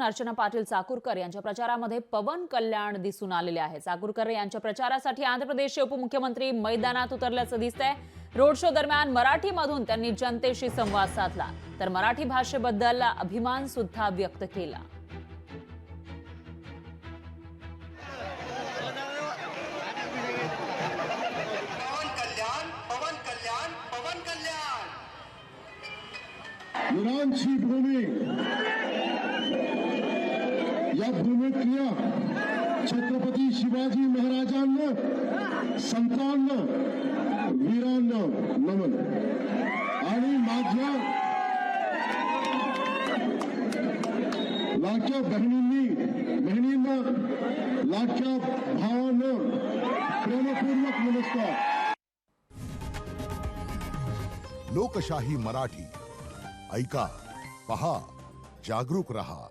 अर्चना पाटील चाकूरकर यांच्या प्रचारामध्ये पवन कल्याण दिसून आलेले आहे। चाकूरकर यांच्या प्रचारासाठी आंध्र प्रदेशचे उपमुख्यमंत्री मैदानात उतरल्याचं दिसतंय। रोड शो दरम्यान मराठीमधून त्यांनी जनतेशी संवाद साधला, तर मराठी भाषेबद्दल अभिमान सुद्धा व्यक्त केला। वीरांची भूमी, या भूमीतल्या छत्रपती शिवाजी महाराजांना, संतांना, वीरांना नमन। आणि माझ्या लाडक्या बहिणींना, लाडक्या भावांना प्रेमपूर्वक नमस्कार। लोकशाही मराठी ऐका, पहा, जागरूक रहा।